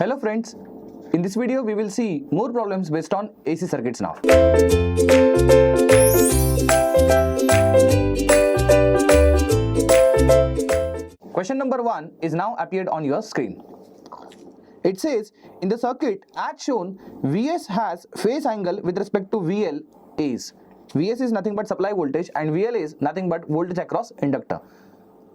Hello friends, in this video we will see more problems based on AC circuits now. Question number 1 is now appeared on your screen. It says in the circuit as shown, Vs has phase angle with respect to VL is. Vs is nothing but supply voltage and VL is nothing but voltage across inductor.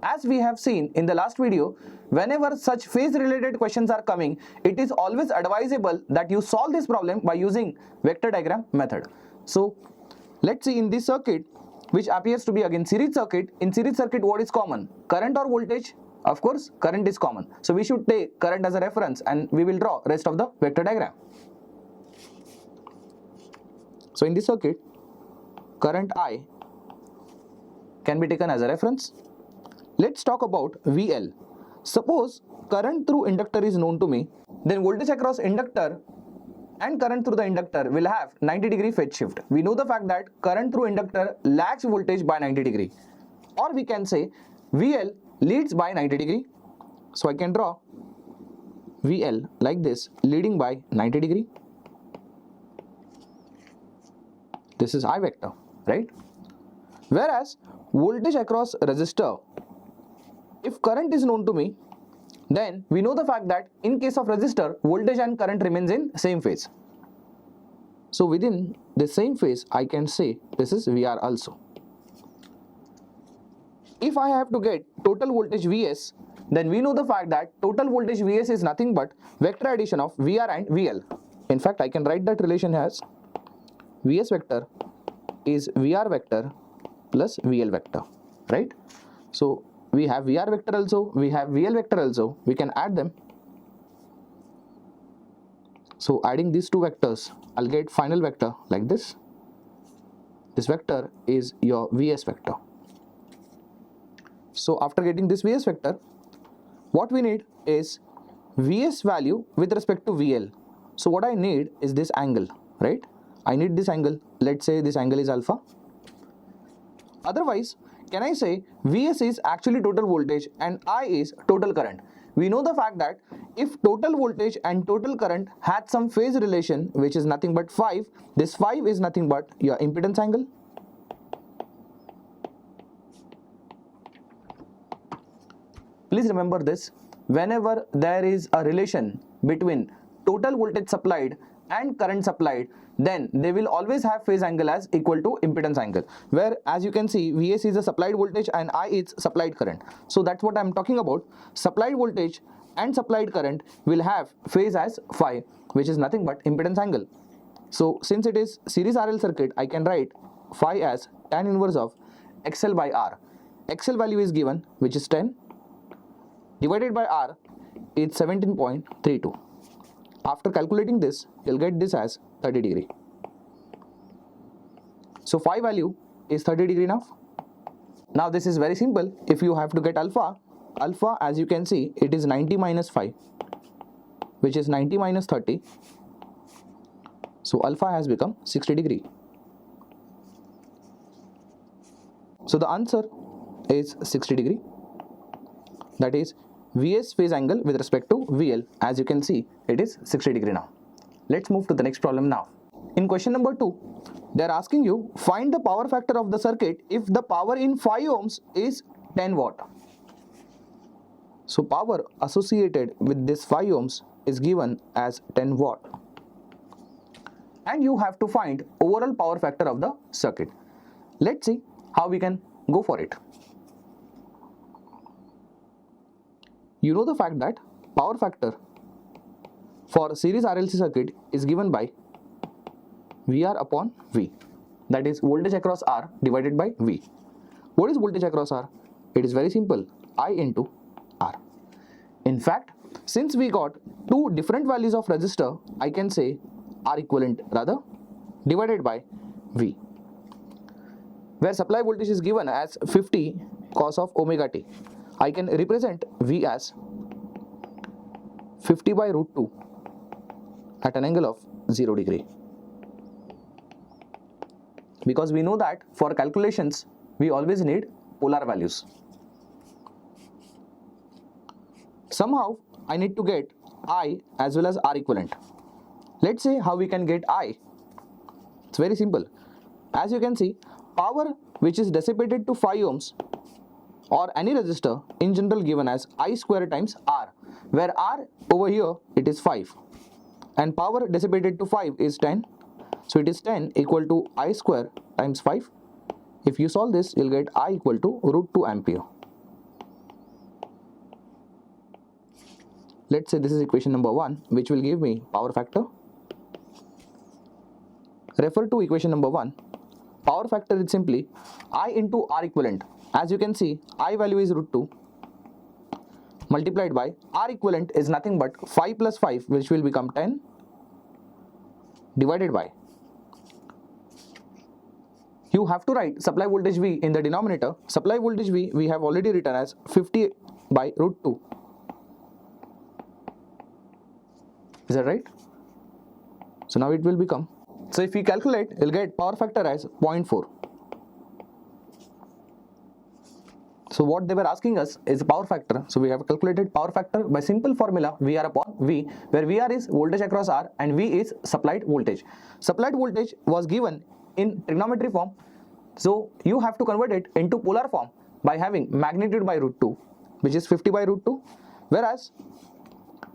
As we have seen in the last video, whenever such phase related questions are coming, it is always advisable that you solve this problem by using vector diagram method. So let's see in this circuit, which appears to be again series circuit. In series circuit, what is common? Current or voltage? Of course, current is common. So we should take current as a reference and we will draw rest of the vector diagram. So in this circuit, current I can be taken as a reference. Let's talk about VL. Suppose current through inductor is known to me, then voltage across inductor and current through the inductor will have 90 degree phase shift. We know the fact that current through inductor lags voltage by 90 degree, or we can say VL leads by 90 degree. So I can draw VL like this, leading by 90 degree. This is I vector, right? Whereas voltage across resistor, if current is known to me, then we know the fact that in case of resistor, voltage and current remains in same phase. So within the same phase, I can say this is VR also. If I have to get total voltage Vs, then we know the fact that total voltage Vs is nothing but vector addition of VR and VL. In fact, I can write that relation as Vs vector is VR vector plus VL vector, right? So we have VR vector also, we have VL vector also, we can add them. So adding these two vectors, I'll get final vector like this. This vector is your Vs vector. So after getting this Vs vector, what we need is Vs value with respect to VL. So what I need is this angle, right? I need this angle. Let's say this angle is alpha. Otherwise, can I say Vs is actually total voltage and I is total current? We know the fact that if total voltage and total current had some phase relation, which is nothing but 5, this 5 is nothing but your impedance angle. Please remember this, whenever there is a relation between total voltage supplied and current supplied, then they will always have phase angle as equal to impedance angle, where as you can see Vs is a supplied voltage and I is supplied current. So that's what I'm talking about. Supplied voltage and supplied current will have phase as phi, which is nothing but impedance angle. So since it is series RL circuit, I can write phi as tan inverse of XL by R. XL value is given, which is 10, divided by R is 17.32. After calculating this, you'll get this as 30 degree. So phi value is 30 degree now. Now this is very simple. If you have to get alpha as you can see, it is 90 minus phi, which is 90 minus 30. So alpha has become 60 degree. So the answer is 60 degree. That is Vs phase angle with respect to VL. As you can see, it is 60 degree now. Let's move to the next problem now. In question number 2, they are asking you find the power factor of the circuit if the power in 5 ohms is 10 watt. So power associated with this 5 ohms is given as 10 watt. And you have to find overall power factor of the circuit. Let's see how we can go for it. You know the fact that power factor for series RLC circuit is given by VR upon V. That is voltage across R divided by V. What is voltage across R? It is very simple, I into R. In fact, since we got two different values of resistor, I can say R equivalent rather divided by V, where supply voltage is given as 50 cos of omega t. I can represent V as 50 by root 2 at an angle of 0 degree. Because we know that for calculations, we always need polar values. Somehow I need to get I as well as R equivalent. Let's say how we can get I. It's very simple. As you can see, power which is dissipated to 5 ohms or any resistor in general given as I square times R, where R over here it is 5 and power dissipated to 5 is 10. So it is 10 equal to I square times 5. If you solve this, you'll get I equal to root 2 ampere. Let's say this is equation number 1, which will give me power factor. Refer to equation number 1. Power factor is simply I into R equivalent. As you can see, I value is root 2 multiplied by R equivalent is nothing but 5 plus 5, which will become 10, divided by, you have to write supply voltage V in the denominator. Supply voltage V we have already written as 50 by root 2. Is that right? So now it will become, so if we calculate, you'll get power factor as 0.4. So what they were asking us is power factor. So we have calculated power factor by simple formula VR upon V, where VR is voltage across R and V is supplied voltage. Supplied voltage was given in trigonometry form, so you have to convert it into polar form by having magnitude by root 2, which is 50 by root 2, whereas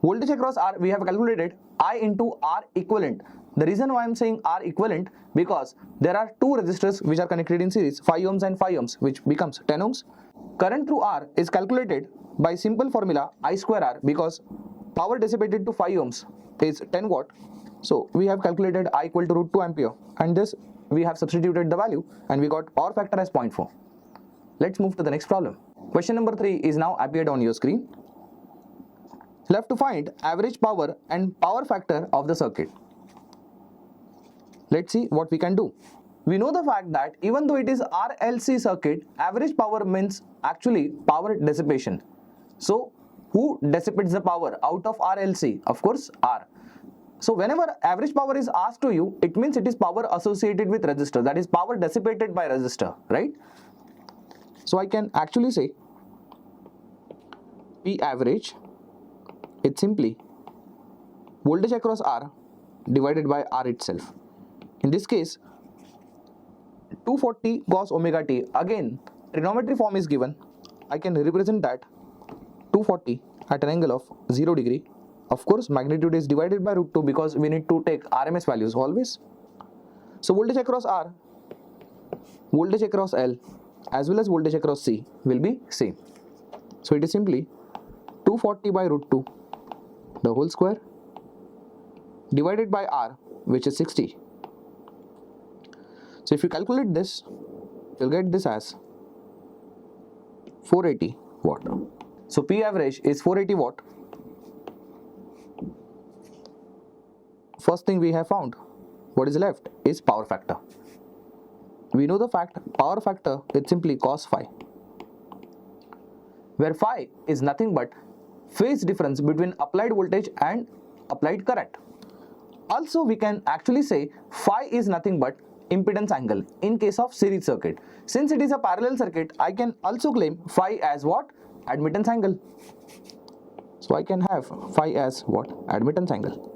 voltage across R we have calculated I into R equivalent. The reason why I am saying R equivalent, because there are two resistors which are connected in series, 5 ohms and 5 ohms, which becomes 10 ohms. Current through R is calculated by simple formula I square R, because power dissipated to 5 ohms is 10 watt. So we have calculated I equal to root 2 ampere, and this we have substituted the value and we got power factor as 0.4. Let's move to the next problem. Question number 3 is now appeared on your screen. You have to find average power and power factor of the circuit. Let's see what we can do. We know the fact that even though it is RLC circuit, average power means actually power dissipation. So who dissipates the power out of RLC? Of course, R. So whenever average power is asked to you, it means it is power associated with resistor, that is power dissipated by resistor, right? So I can actually say P average, it's simply voltage across R divided by R itself. In this case, 240 cos omega t, again trigonometry form is given. I can represent that 240 at an angle of 0 degree. Of course, magnitude is divided by root 2 because we need to take RMS values always. So voltage across R, voltage across L as well as voltage across C will be same. So it is simply 240 by root 2 the whole square divided by R, which is 60. So if you calculate this, you'll get this as 480 watt. So P average is 480 watt. First thing we have found, what is left is power factor. We know the fact power factor is simply cos phi, where phi is nothing but phase difference between applied voltage and applied current. Also we can actually say phi is nothing but impedance angle in case of series circuit. Since it is a parallel circuit, I can also claim phi as what? Admittance angle. So I can have phi as what? Admittance angle.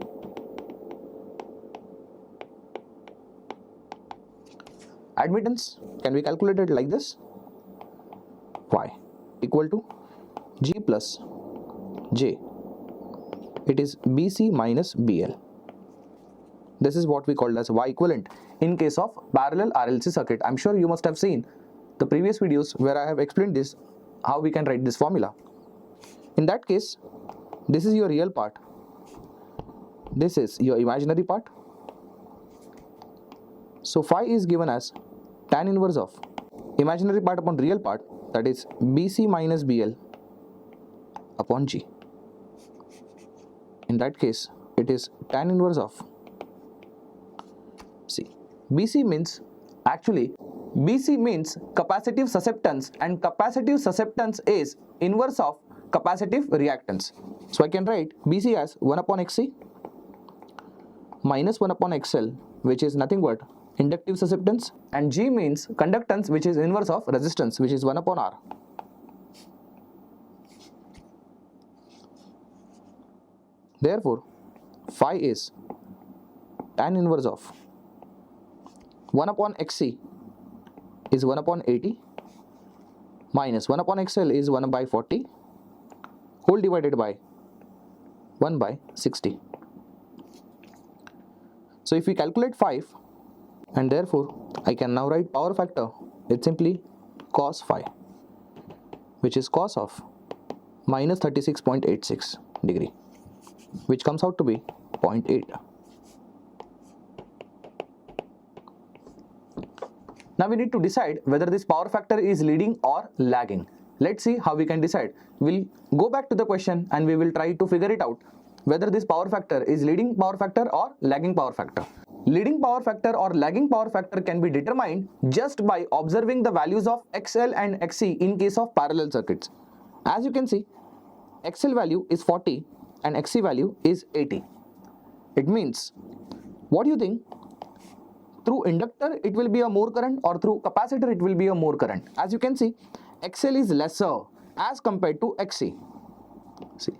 Admittance can be calculated like this: Y equal to G plus J. It is BC minus BL. This is what we called as Y equivalent in case of parallel RLC circuit. I'm sure you must have seen the previous videos where I have explained this, how we can write this formula. In that case, this is your real part, this is your imaginary part. So phi is given as tan inverse of imaginary part upon real part, that is BC minus BL upon G. In that case, it is tan inverse of C. BC means, actually BC means capacitive susceptance, and capacitive susceptance is inverse of capacitive reactance. So I can write BC as 1 upon XC minus 1 upon XL, which is nothing but inductive susceptance, and G means conductance, which is inverse of resistance, which is 1 upon R. Therefore, phi is tan inverse of 1 upon xc is 1 upon 80 minus 1 upon xl is 1 by 40 whole divided by 1 by 60. So if we calculate 5, and therefore I can now write power factor, it's simply cos phi, which is cos of minus 36.86 degree, which comes out to be 0.8. Now we need to decide whether this power factor is leading or lagging. Let's see how we can decide. We'll go back to the question and we will try to figure it out whether this power factor is leading power factor or lagging power factor. Leading power factor or lagging power factor can be determined just by observing the values of XL and XC in case of parallel circuits. As you can see, XL value is 40 and XC value is 80. It means, what do you think? Through inductor it will be a more current, or through capacitor it will be a more current? As you can see, XL is lesser as compared to XC. See,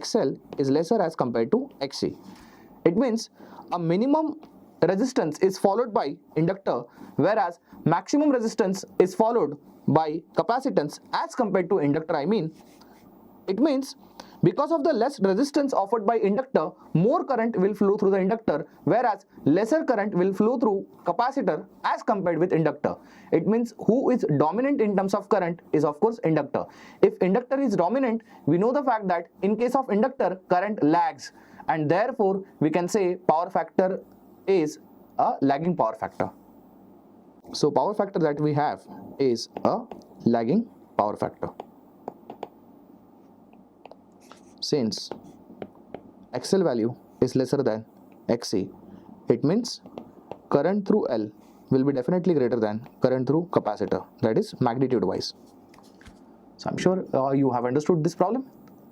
XL is lesser as compared to XC. It means a minimum resistance is followed by inductor, whereas maximum resistance is followed by capacitance as compared to inductor. It means because of the less resistance offered by inductor, more current will flow through the inductor, whereas lesser current will flow through capacitor as compared with inductor. It means who is dominant in terms of current is of course inductor. If inductor is dominant, we know the fact that in case of inductor, current lags, and therefore we can say power factor is a lagging power factor. So power factor that we have is a lagging power factor. Since XL value is lesser than XC, it means current through L will be definitely greater than current through capacitor, that is magnitude wise. So I'm sure you have understood this problem.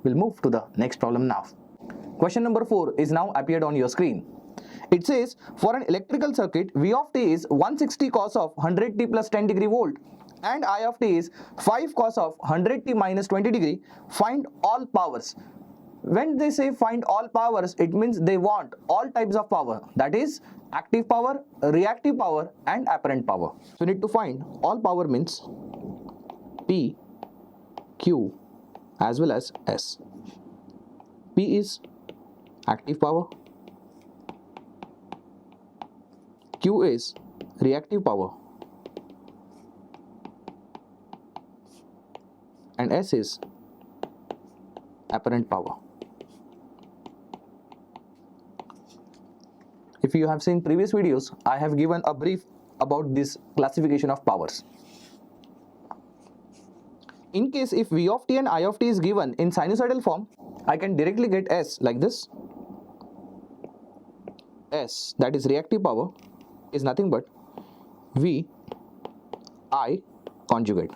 We'll move to the next problem now. Question number 4 is now appeared on your screen. It says, for an electrical circuit, V of t is 160 cos of 100t plus 10 degree volt and I of t is 5 cos of 100t minus 20 degree. Find all powers. When they say find all powers, it means they want all types of power, that is active power, reactive power and apparent power. So we need to find all power means P, Q as well as S. P is active power, Q is reactive power and S is apparent power. If you have seen previous videos, I have given a brief about this classification of powers. In case if V of t and I of t is given in sinusoidal form, I can directly get S like this. S, that is reactive power, is nothing but V I conjugate.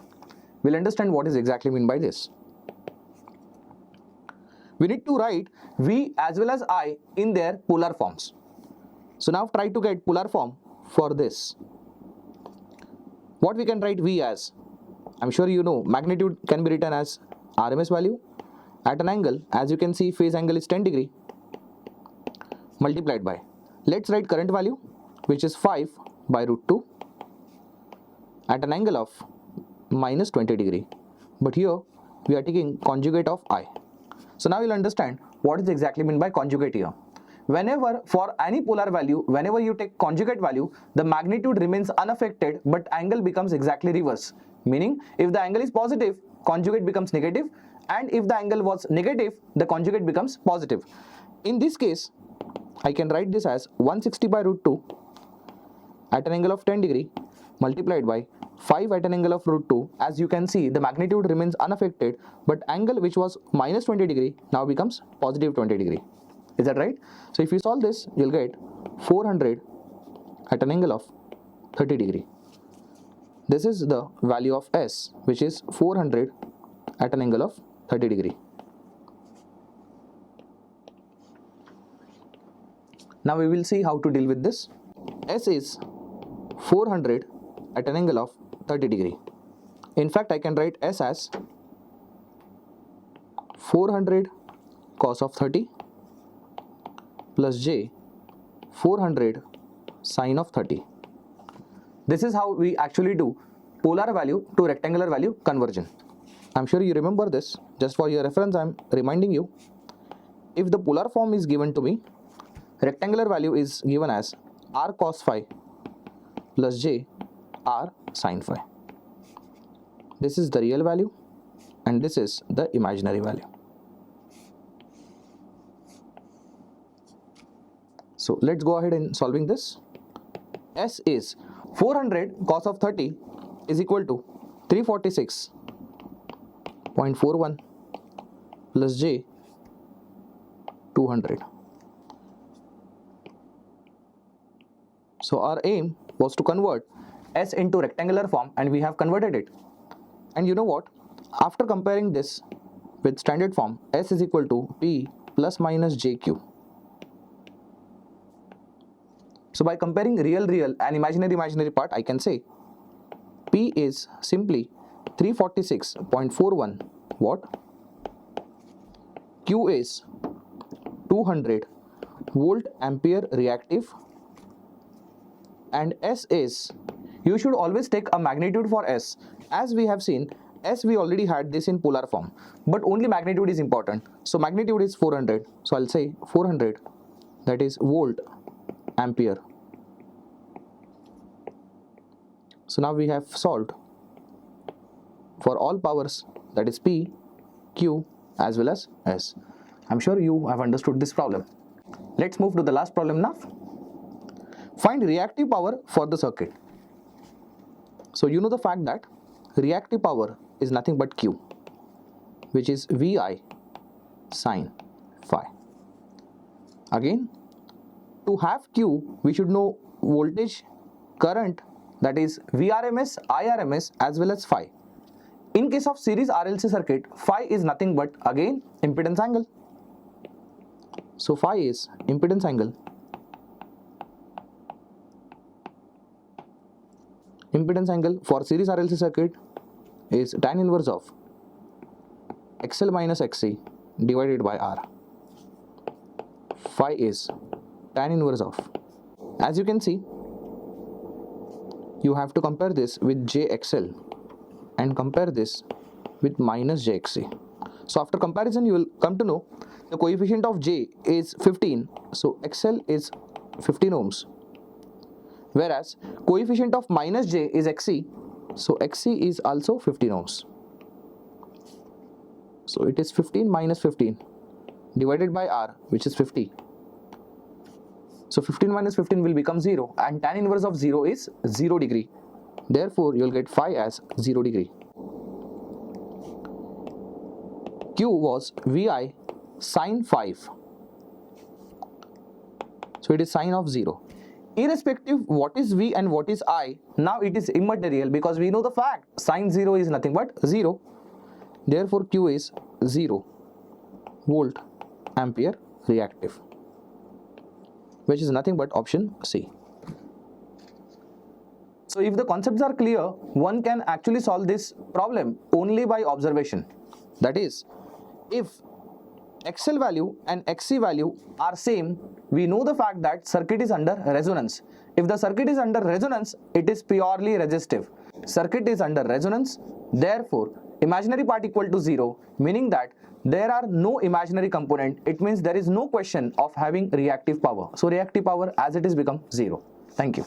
We'll understand what is exactly meant by this. We need to write V as well as I in their polar forms. So now try to get polar form for this. What we can write V as? I'm sure you know magnitude can be written as RMS value at an angle. As you can see, phase angle is 10 degree multiplied by, let's write current value, which is 5 by root 2 at an angle of minus 20 degree. But here we are taking conjugate of I. So now you'll understand what is exactly meant by conjugate here. Whenever for any polar value, whenever you take conjugate value, the magnitude remains unaffected but angle becomes exactly reverse. Meaning if the angle is positive, conjugate becomes negative, and if the angle was negative, the conjugate becomes positive. In this case, I can write this as 160 by root 2 at an angle of 10 degree multiplied by 5 at an angle of root 2. As you can see, the magnitude remains unaffected, but angle which was minus 20 degree now becomes positive 20 degree. Is that right? So if you solve this, you'll get 400 at an angle of 30 degree. This is the value of S, which is 400 at an angle of 30 degree. Now we will see how to deal with this. S is 400 at an angle of 30 degree. In fact, I can write S as 400 cos of 30 plus j 400 sine of 30. This is how we actually do polar value to rectangular value conversion. I'm sure you remember this. Just for your reference, I'm reminding you. If the polar form is given to me, rectangular value is given as r cos phi plus j r sin phi. This is the real value and this is the imaginary value. So let's go ahead in solving this. S is 400 cos of 30 is equal to 346.41 plus j 200. So our aim was to convert S into rectangular form and we have converted it. And you know what? After comparing this with standard form, S is equal to P plus minus JQ. So by comparing real and imaginary part, I can say P is simply 346.41 watt. Q is 200 volt ampere reactive. And S is, you should always take a magnitude for S. As we have seen, S we already had this in polar form, but only magnitude is important. So magnitude is 400. So I'll say 400, that is volt ampere. So now we have solved for all powers, that is P, Q as well as S. I'm sure you have understood this problem. Let's move to the last problem now. Find reactive power for the circuit. So you know the fact that reactive power is nothing but Q, which is VI sine phi. Again, to have Q, we should know voltage, current, that is Vrms, Irms as well as phi. In case of series RLC circuit, phi is nothing but again impedance angle. So phi is impedance angle. Impedance angle for series RLC circuit is tan inverse of XL minus XC divided by R. Phi is tan inverse of. As you can see, you have to compare this with JXL and compare this with minus JXC. So after comparison, you will come to know the coefficient of J is 15. So XL is 15 ohms. Whereas coefficient of minus J is XC. So XC is also 15 ohms. So it is 15 minus 15 divided by R, which is 50. So 15 minus 15 will become 0 and tan inverse of 0 is 0 degree. Therefore, you will get phi as 0 degree. Q was VI sine 5. So it is sine of 0. Irrespective what is V and what is I, now it is immaterial because we know the fact sine 0 is nothing but 0. Therefore, Q is 0 volt ampere reactive, which is nothing but option C. So if the concepts are clear, one can actually solve this problem only by observation. That is, if XL value and XC value are same, we know the fact that circuit is under resonance. If the circuit is under resonance, it is purely resistive. Circuit is under resonance, therefore imaginary part equal to 0, meaning that there are no imaginary component. It means there is no question of having reactive power. So reactive power as it is become 0. Thank you.